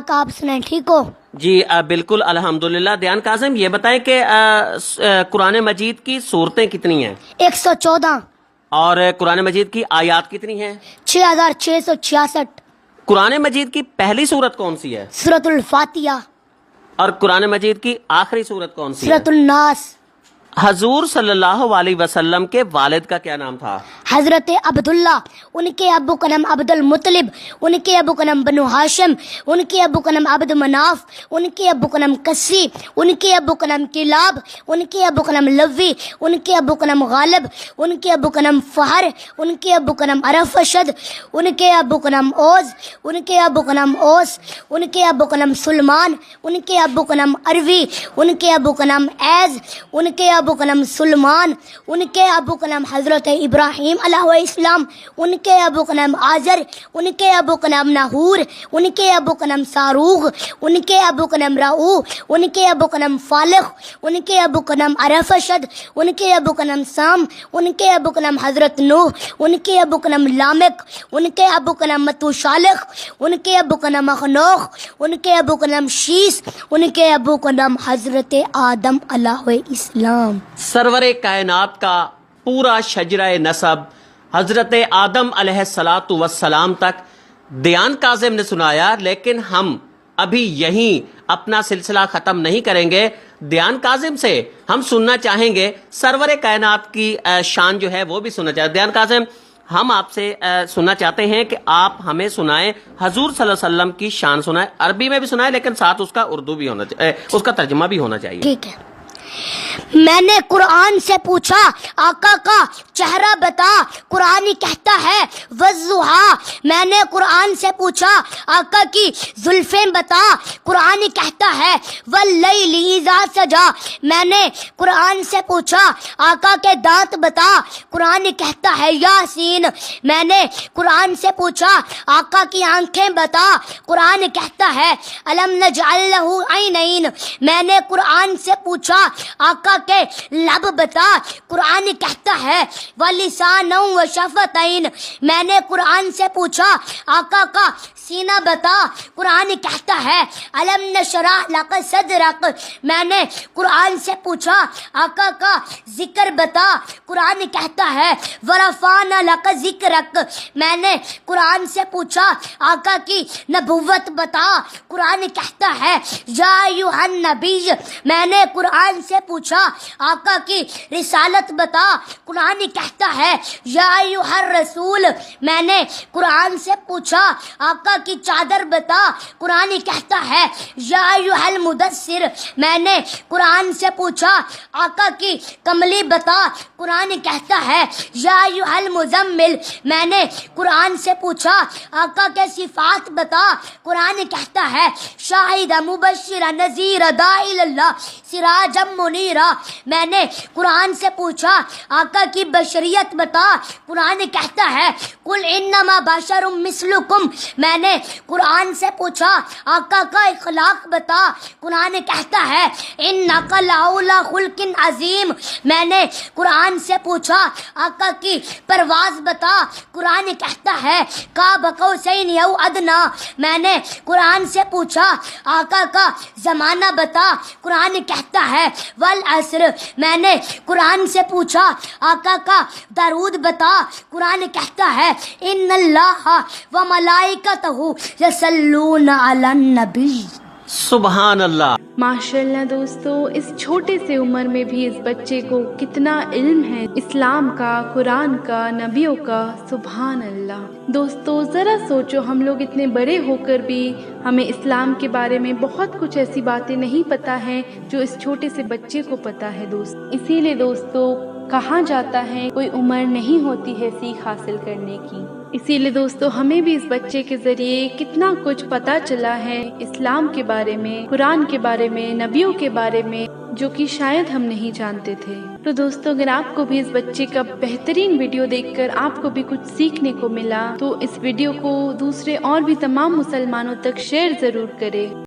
کا آپ سنائیں، ٹھیک ہو؟ جی بالکل الحمدللہ۔ دیان کاظم یہ بتائیں کہ قرآن مجید کی سورتیں کتنی ہیں؟ 114۔ اور قرآن مجید کی آیات کتنی ہیں؟ 6666۔ قرآن مجید کی پہلی سورت کون سی ہے؟ سورۃ الفاتحہ۔ اور قرآن مجید کی آخری سورت کون سی ہے؟ سورۃ الناس۔ حضور صلی اللہ علیہ وسلم کے والد کا کیا نام تھا؟ حضرت عبداللہ۔ ان کے ابو کا نام عبد المطلب، ان کے ابو کا نام بنو ہاشم، ان کے ابو کا نام عبد مناف، ان کے ابو کا نام کسی، ان کے ابو کا نام کلاب، ان کے ابو کا نام لوی، ان کے ابو کا نام غالب، ان کے ابو کا نام فہر، ان کے ابو کا نام ارفشد، ان کے ابو کا نام اوز، ان کے ابو کا نام اوس، ان کے ابو کا نام سلمان، ان کے ابو کا نام اروی، ان کے ابو کا نام ایز، ان کے ابو کا نام سلمان، ان کے ابو کا نام حضرت ابراہیم علیہ السلام، ان کے ابو کا نام آزر، ان کے ابو کا نام ناہور، ان کے ابو کا نام ساروغ، ان کے ابو کا نام راؤ، ان کے ابو کا نام فالخ، ان کے ابو کا نام ارفشد، ان کے ابو کا نام سام، ان کے ابو کا نام حضرت نوح، ان کے ابو کا نام لامک، ان کے ابو کا نام متوشالخ، ان کے ابو کا نام اخنوخ، ان کے ابو کا نام شیس، ان کے ابو کا نام حضرت آدم علیہ السلام۔ سرور کائنات کا پورا شجرہ نسب حضرت آدم علیہ الصلاۃ والسلام تک دیان کاظم نے سنایا، لیکن ہم ابھی یہیں اپنا سلسلہ ختم نہیں کریں گے۔ دیان کاظم سے ہم سننا چاہیں گے سرور کائنات کی شان جو ہے وہ بھی سننا چاہیں۔ دیان کاظم، ہم آپ سے سننا چاہتے ہیں کہ آپ ہمیں سنائیں، حضور صلی اللہ علیہ وسلم کی شان سنائیں، عربی میں بھی سنائیں لیکن ساتھ اس کا اردو بھی ہونا چاہیے، اس کا ترجمہ بھی ہونا چاہیے۔ ٹھیک ہے۔ میں نے قرآن سے پوچھا آقا کا چہرہ بتا، قرآن کہتا ہے والضحیٰ۔ میں نے قرآن سے پوچھا آقا کی زلفیں بتا، قرآن کہتا ہے واللیل اذا سجا۔ میں نے قرآن سے پوچھا آقا کے دانت بتا، قرآن کہتا ہے یاسین۔ میں نے قرآن سے پوچھا آقا کی آنکھیں بتا، قرآن کہتا ہے الم نجعل لہ عینین۔ میں نے قرآن سے پوچھا آقا کے لب بتا، قرآن کہتا ہے وَلِسَانًا وَشَفَتَيْن۔ میں نے قرآن سے پوچھا آقا کا سینہ بتا، قرآن کہتا ہے الم نشرح لک صدرک۔ میں نے قرآن سے پوچھا آقا کا ذکر بتا، قرآن کہتا ہے ورفعنا لک ذکرک۔ میں نے قرآن سے پوچھا آقا کی نبوت بتا، قرآن کہتا ہے یا ایھا النبی۔ میں نے قرآن سے پوچھا آقا کی رسالت بتا، قرآن کہتا ہے یا ایھا الرسول۔ میں نے قرآن سے پوچھا آقا کی چادر بتا، قرآن کہتا ہے یا ایھا المدثر۔ میں نے قرآن سے پوچھا آقا کی کملی بتا، قرآن کہتا ہے یا ایھا المزمل۔ میں نے قرآن سے پوچھا آقا کے صفات بتا، قرآن کہتا ہے شاہد مبشر نذیر داعی اللہ سراجا منیرا۔ میں نے قرآن سے پوچھا آقا کی بشریت بتا، قرآن کہتا ہے قل انما بشر مثلکم۔ میں نے قرآن سے پوچھا آقا کا اخلاق بتا، قرآن کہتا ہے انک لعلی خلق عظیم۔ میں نے قرآن سے پوچھا آقا کی پرواز بتا، قرآن کہتا ہے قاب قوسین او ادنی۔ میں نے قرآن سے پوچھا آقا کا زمانہ بتا، قرآن کہتا ہے والعصر۔ میں نے قرآن سے پوچھا آقا کا درود بتا، قرآن کہتا ہے ان اللہ و ملائکتہ یصلون علی النبی۔ سبحان اللہ۔ ماشاءاللہ دوستو، اس چھوٹے سے عمر میں بھی اس بچے کو کتنا علم ہے اسلام کا، قرآن کا، نبیوں کا۔ سبحان اللہ۔ دوستو ذرا سوچو، ہم لوگ اتنے بڑے ہو کر بھی ہمیں اسلام کے بارے میں بہت کچھ ایسی باتیں نہیں پتہ ہیں جو اس چھوٹے سے بچے کو پتہ ہے دوست۔ اسی لیے دوستو کہا جاتا ہے کوئی عمر نہیں ہوتی ہے سیکھ حاصل کرنے کی۔ اسی لیے دوستو ہمیں بھی اس بچے کے ذریعے کتنا کچھ پتا چلا ہے اسلام کے بارے میں، قرآن کے بارے میں، نبیوں کے بارے میں، جو کہ شاید ہم نہیں جانتے تھے۔ تو دوستو اگر آپ کو بھی اس بچے کا بہترین ویڈیو دیکھ کر آپ کو بھی کچھ سیکھنے کو ملا تو اس ویڈیو کو دوسرے اور بھی تمام مسلمانوں تک شیئر ضرور کریں۔